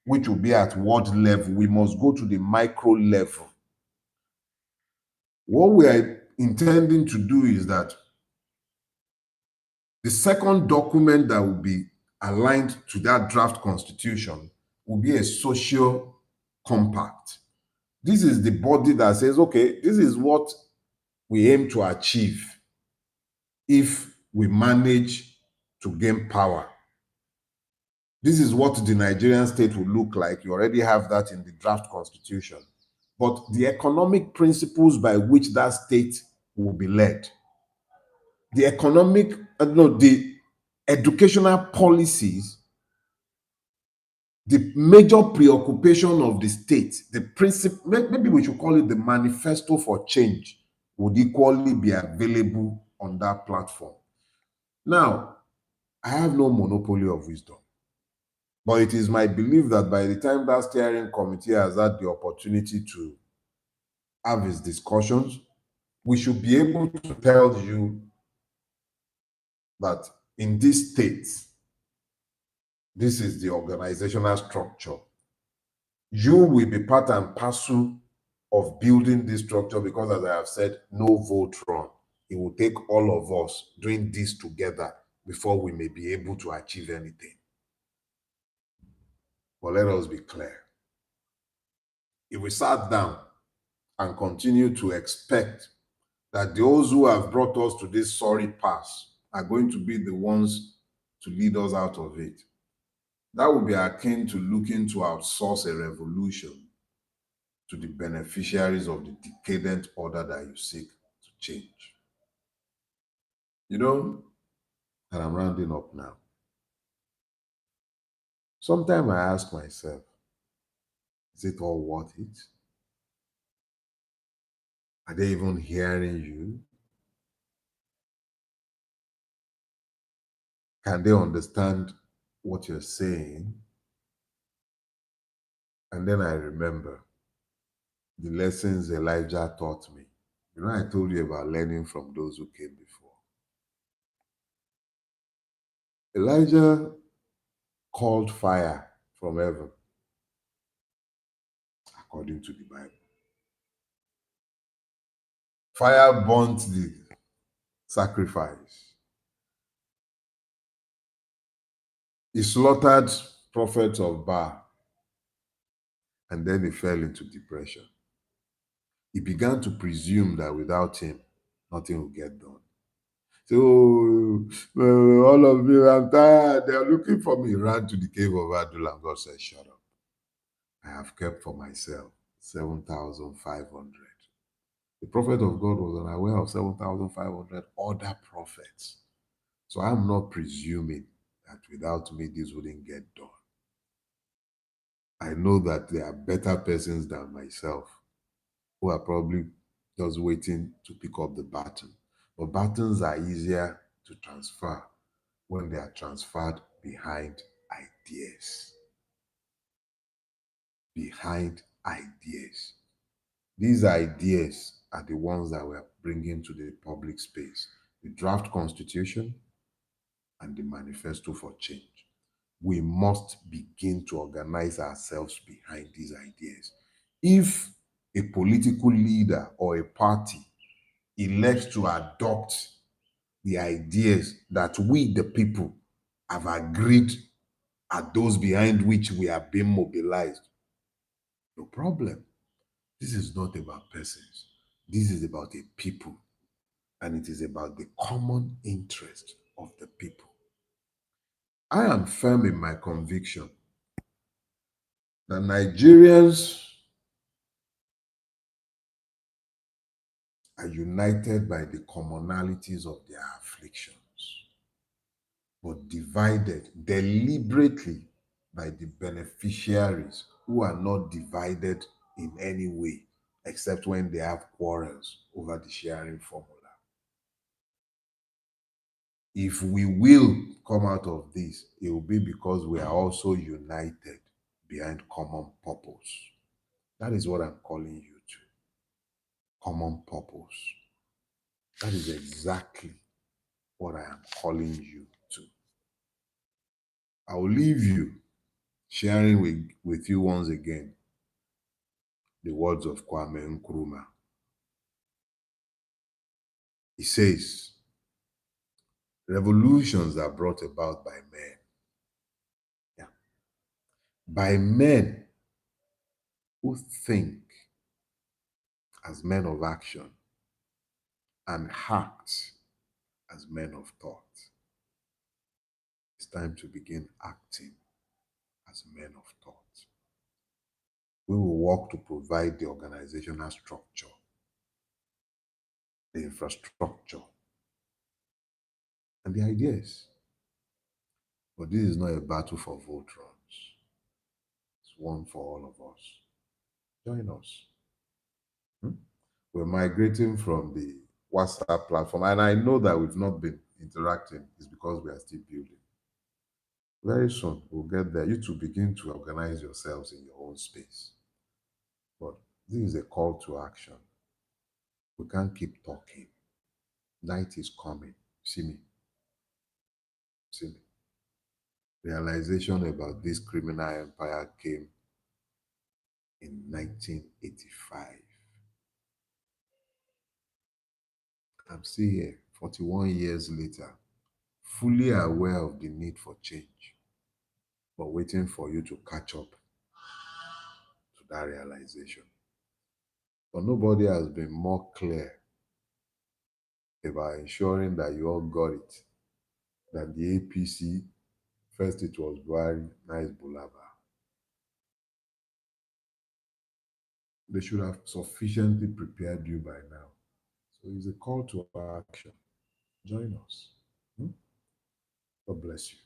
which will be at world level, we must go to the micro level. What we are intending to do is that the second document that will be aligned to that draft constitution will be a social compact. This is the body that says, okay, this is what we aim to achieve if we manage to gain power. This is what the Nigerian state will look like. You already have that in the draft constitution. But the economic principles by which that state will be led, the educational policies, the major preoccupation of the state, the principle, maybe we should call it the manifesto for change, would equally be available on that platform. Now, I have no monopoly of wisdom, but it is my belief that by the time that steering committee has had the opportunity to have its discussions, we should be able to tell you that in this state, this is the organizational structure. You will be part and parcel of building this structure, because, as I have said, no Voltron. It will take all of us doing this together before we may be able to achieve anything. But let us be clear. If we sat down and continue to expect that those who have brought us to this sorry pass are going to be the ones to lead us out of it, that would be akin to looking to outsource a revolution to the beneficiaries of the decadent order that you seek to change. You know, and I'm rounding up now. Sometimes I ask myself, is it all worth it? Are they even hearing you? Can they understand what you're saying? And then I remember the lessons Elijah taught me. You know, I told you about learning from those who came before. Elijah called fire from heaven, according to the Bible. Fire burnt the sacrifice. He slaughtered prophets of Baal, and then he fell into depression. He began to presume that without him, nothing will get done. So, all of you, I'm tired. They are looking for me. He ran to the cave of Adullam. God said, shut up. I have kept for myself 7,500. The prophet of God was unaware of 7,500 other prophets. So I'm not presuming that without me, this wouldn't get done. I know that there are better persons than myself who are probably just waiting to pick up the baton. But batons are easier to transfer when they are transferred behind ideas. Behind ideas. These ideas are the ones that we're bringing to the public space. The draft constitution and the manifesto for change. We must begin to organize ourselves behind these ideas. If a political leader or a party elects to adopt the ideas that we, the people, have agreed are those behind which we are being mobilized, no problem. This is not about persons. This is about a people, and it is about the common interest of the people. I am firm in my conviction that Nigerians are united by the commonalities of their afflictions, but divided deliberately by the beneficiaries who are not divided in any way, except when they have quarrels over the sharing formula. If we will come out of this, it will be because we are also united behind common purpose. That is what I'm calling you to. Common purpose. That is exactly what I am calling you to. I will leave you sharing with you once again the words of Kwame Nkrumah. He says, revolutions are brought about by men. Yeah. By men who think as men of action and act as men of thought. It's time to begin acting as men of thought. We will work to provide the organizational structure, the infrastructure, and the ideas. But this is not a battle for Voltrons. It's one for all of us. Join us. We're migrating from the WhatsApp platform, and I know that we've not been interacting. It's because we are still building. Very soon, we'll get there. You to begin to organize yourselves in your own space. But this is a call to action. We can't keep talking. Night is coming. See me. See me. Realization about this criminal empire came in 1985. I'm still here, 41 years later, fully aware of the need for change, but waiting for you to catch up to that realization. But nobody has been more clear about ensuring that you all got it than the APC. First it was Buhari, now it's Bulaba. They should have sufficiently prepared you by now. So it's a call to action. Join us. God bless you.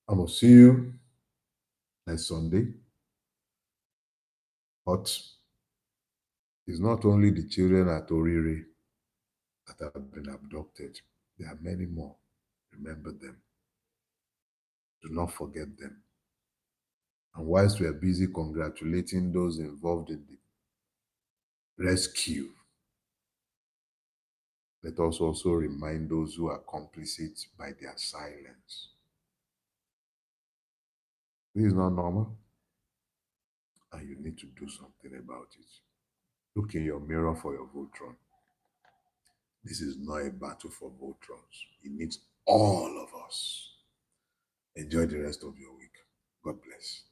I'm going to see you next Sunday. But it's not only the children at Orire that have been abducted. There are many more. Remember them. Do not forget them. And whilst we are busy congratulating those involved in the rescue, let us also remind those who are complicit by their silence. This is not normal, and you need to do something about it. Look in your mirror for your Voltron. This is not a battle for Voltrons. It needs all of us. Enjoy the rest of your week. God bless.